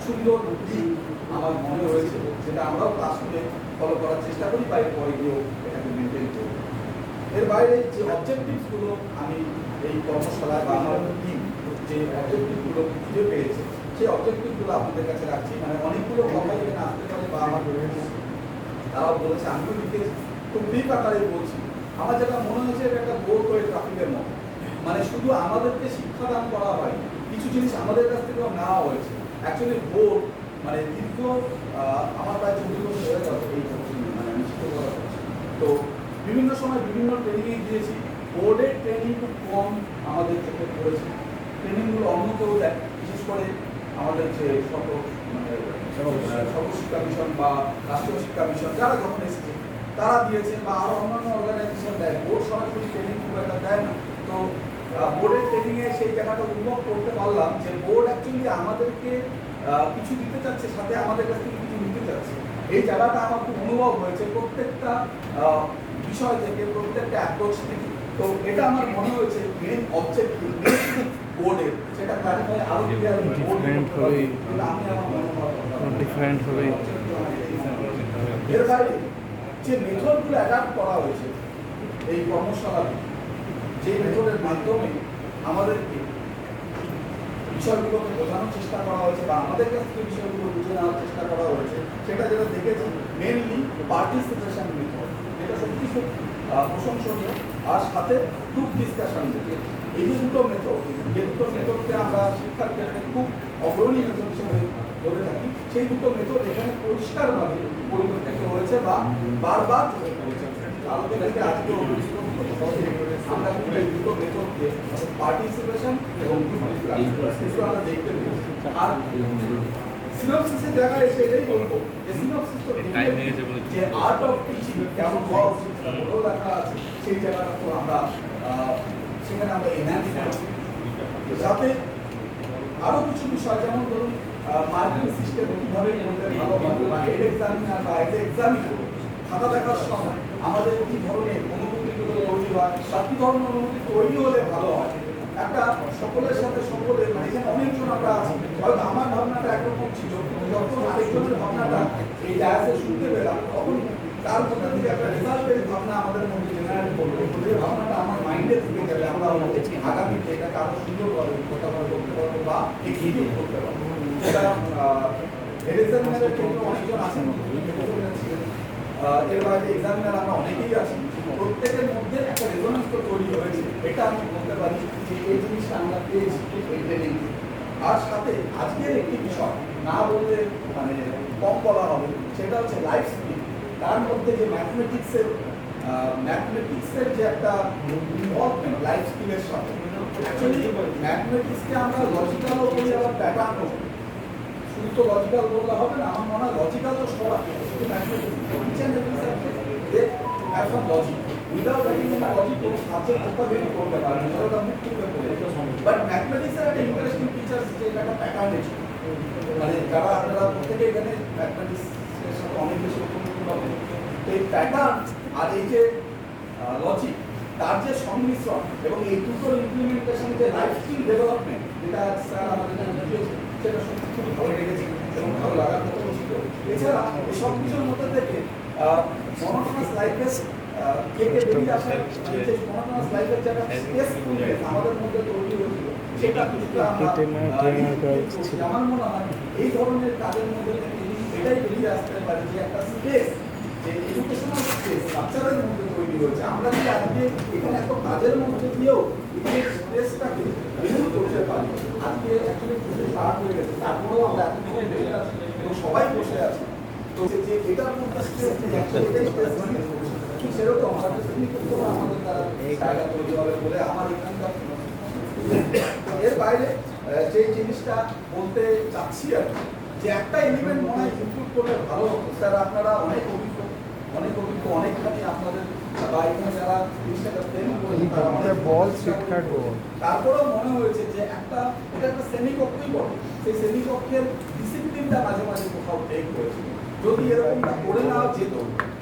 সুন্দর দিক আমার মনে হয়েছে, যেটা আমরাও ক্লাসরুমে ফলো করার চেষ্টা করি বা এরপরে গিয়েও এটাকে মেনটেন করি। এর বাইরে যে অবজেক্টিভসগুলো আমি এই কর্মশালায় বা আমার টিম যে অবজেক্টিভগুলো খুঁজে পেয়েছে, সেই অবজেক্টিভগুলো আপনাদের কাছে রাখছি। মানে অনেকগুলো কথা এখানে আসতে পারে বা আমার তারাও বলেছে, আমিও লিখেছি, খুব ডিপ আকারে বলছি। আমার যেটা মনে হয়েছে এটা একটা বোর্ড করে ট্রাফিকের মতো, মানে শুধু আমাদেরকে শিক্ষাদান করা হয়, কিছু জিনিস আমাদের কাছ থেকেও নেওয়া হয়েছে। অ্যাকচুয়ালি বোর্ড মানে দীর্ঘ আমার প্রায় 40 বছর হয়ে গেল এই মানে আমি শিক্ষকতা করছি। তো বিভিন্ন সময় বিভিন্ন ট্রেনিংয়ে গিয়েছি, বোর্ডের ট্রেনিং খুব কম আমাদের চোখে পড়েছে। ট্রেনিংগুলো অন্য কেউ দেয়, বিশেষ করে আমাদের যে সর্বশিক্ষা মিশন বা রাষ্ট্রীয় শিক্ষা মিশন যারা যখন এসেছে তারা দিয়েছে, বা আরো অন্যান্য অর্গানাইজেশন দেয়। বোর্ড সরাসরি ট্রেনিং খুব একটা দেয় না। তো বোর্ডের ট্রেনিংয়ে সেই জায়গাটা অনুভব করতে পারলাম যে বোর্ড অ্যাকচুয়ালি আমাদেরকে কিছু দিতে চাচ্ছে, সাথে আমাদের কাছ থেকে কিছু নিতে চাচ্ছে। এই জায়গাটা আমার খুব অনুভব হয়েছে প্রত্যেকটা বিষয় থেকে, প্রত্যেকটা অ্যাপ্রোচ থেকে। তো এটা আমার মনে হয়েছে মেন অবজেক্টিভ বোর্ডের, সেটা ক্লারিফাই আরো ক্লিয়ার ডিফারেন্ট হবে। এর বাইরে যে মেথডগুলো অ্যাডাপ্ট করা হয়েছে এই কর্মশালাতে, যে মেথডের মাধ্যমে আমাদেরকে বিষয়গুলোকে বোঝানোর চেষ্টা করা হয়েছে বা আমাদের কাছ থেকে বিষয়গুলো বুঝে নেওয়ার চেষ্টা করা হয়েছে, সেটা যেটা দেখেছি মেনলি পার্টিসিপেশন মেথড, এটা সত্যি খুব প্রশংসনীয়। আর সাথে গ্রুপ ডিসকাশন মেথড, এই যে দুটো মেথড, যে দুটো মেথডকে আমরা শিক্ষার ক্ষেত্রে খুব অগ্রণী মেথড হিসেবে ধরে থাকি, সেই দুটো মেথড এখানে পরিষ্কারভাবে পরিবর্তিত হয়েছে বা বারবার চোখে পড়েছে। আলোচনাকে আজকে আমরা এই দুটো মেথডকে পার্টিসিপেশন এবং আমরা দেখতে পেয়েছি। আর সিনপসিসের জায়গায় এসে এটাই বলবো যে সিনপসিস তো যে আর্ট অফ টিচিং কেমন হওয়া উচিত বড় লেখা আছে, সেই জায়গাটা তো আমরা সেখানে আমরা এনহ্যান্স করছি। সাথে আরো কিছু বিষয়, যেমন ধরুন মার্কিং সিস্টেম কীভাবে করলে ভালো হবে, বা হেড এক্সামিনার বা এজ এক্সামিনার খাতা দেখার সময় আমাদের কি ধরনের অনুভূতিগুলো তৈরি হয় বা কি ধরনের অনুভূতি তৈরি হলে ভালো হয়। একটা সকলের সাথে সকলের, মানে এখানে অনেকজন আমরা আছি, হয়তো আমার ভাবনাটা একরকম ছিল, যখন আরেকজনের ভাবনাটা এই ডায়াসে শুনতে পেলাম, তখন তার মধ্যে থেকে একটা রেজাল্টের ভাবনা আমাদের মধ্যে জেনারেট করবে, যে ভাবনাটা আমার মাইন্ডে থেকে গেলে আমরা আগামীতে এটা আরো সুন্দরভাবে কথা বলতে পারবো বা এক্সিকিউট করতে পারবো। এটা এক্সামিনারের ক্ষেত্রে অনেকজন আছেন, এর বাইরে এক্সামিনার আমরা অনেকেই আছি, প্রত্যেকের মধ্যে একটা রেজোনেন্স তো তৈরি হয়েছে। এটা আমি বলতে পারি যে এই জিনিসটা আমরা পেয়েছি এই ট্রেনিং। আর সাথে আজকের একটি বিষয় না বললে মানে কম বলা হবে, সেটা হচ্ছে লাইফ স্কিল। তার মধ্যে যে ম্যাথমেটিক্সের যে একটা ইনভলভমেন্ট লাইফ স্কিলের সাথে, অ্যাকচুয়ালি ম্যাথমেটিক্সকে আমরা লজিক্যালও বলি, আবার প্যাটার্নও। শুধু তো লজিক্যাল বললে হবে না, আমার মনে হয় লজিক্যাল তো সবাই, শুধু ম্যাথমেটিক্স লজিক উইদাউট লজিক কোনো সাবজেক্ট প্রপারলি করতে পারে না, সেটা মুখ থেকে বলে। বাট ম্যাথমেটিক্সের একটা ইন্টারেস্টিং ফিচার যে এটা একটা প্যাটার্ন আছে, মানে যারা আপনারা প্রত্যেকে এখানে ম্যাথমেটিক্সের সাথে অনেক বেশি হবে, তো এই প্যাটার্ন আর এই যে লজিক, তার যে সংমিশ্রণ এবং এই দুটোর ইমপ্লিমেন্টেশন, যে লাইফ স্কিল ডেভেলপমেন্ট, যেটা স্যার আমাদের বুঝিয়েছে, সেটা সত্যি খুবই ভালো লেগেছে এবং ভালো লাগার মতো ছিল। এছাড়া এই সব কিছুর মধ্যে থেকে মনোটোনাস লাইফের কে বেরিয়ে আসে, যে মনোটোনাস লাইফের যারা স্পেস আমাদের মধ্যে তৈরি হয়েছিল, সেটা কিছুটা আমার মনে হয় এই ধরনের কাজের মধ্যে থেকে এটাই বেরিয়ে আসতে পারে যে একটা স্পেস, যে এডুকেশনাল স্পেস বাচ্চাদের মধ্যে তৈরি হয়েছে। আমরা যদি আজকে এখানে এত কাজের মধ্যে দিয়েও এই স্পেসটাকে রিমুভ করতে পারি, আজকে অ্যাকচুয়ালি স্টার্ট হয়ে গেছে, তারপরেও আমরা এতটুকু বেরিয়ে আছি এবং সবাই বসে আছি। তো যে এটার মধ্যে স্পেস ঠিক সেরকম আমাদের দ্বারা জায়গা তৈরি হবে বলে আমার এখানকার। এর বাইরে যে জিনিসটা বলতে চাচ্ছি আর যে একটা এলিমেন্ট মনে হয় ইনক্লুড করলে ভালো হতো। স্যার আপনারা অনেক অভিজ্ঞ অনেকখানি আপনাদের বা এখানে যারা জিনিসটাকে প্রেম করেছে তারপরেও মনে হয়েছে যে এটা একটা শ্রেণীকক্ষই বটে, সেই শ্রেণীকক্ষের ডিসিপ্লিনটা মাঝে মাঝে কোথাও ব্রেক হয়েছে। যদি এরকমটা করে নেওয়া যেত,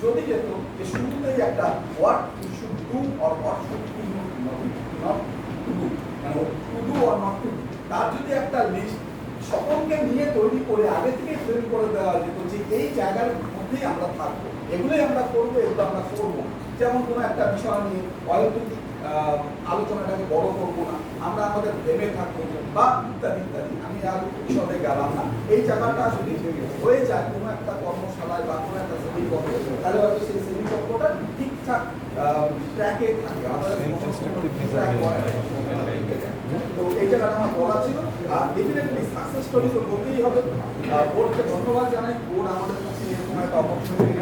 যদি যেত যে শুরুতেই একটা what you should do or what should you not to do, মানে to do or not to do, তার যদি একটা লিস্ট সকলকে নিয়ে তৈরি করে আগে থেকে ফ্রেম করে দেওয়া যেত যে এই জায়গার মধ্যেই আমরা থাকবো, এগুলোই আমরা করবো, এগুলো আমরা করবো। যেমন কোনো একটা বিষয় নিয়ে অহেতুক আলোচনাটাকে বড় করবো না, আমরা আমাদের ভেবে থাকবো বা ইত্যাদি ইত্যাদি। আমি আর বিশদে গেলাম না। এই জায়গাটা যদি হয়ে যায় কোনো একটা কর্মশালায় বা কোনো একটা শ্রেণীকক্ষে, তাহলে হয়তো সেই শ্রেণীকক্ষটা ঠিকঠাক ট্র্যাকে থাকে। তো এই জায়গাটা আমার বলা ছিল। আর ডেফিনেটলি সাকসেস স্টোরি তো বলতেই হবে। বোর্ডকে ধন্যবাদ জানাই, বোর্ড আমাদের কাছে এরকম একটা অপরচুনিটি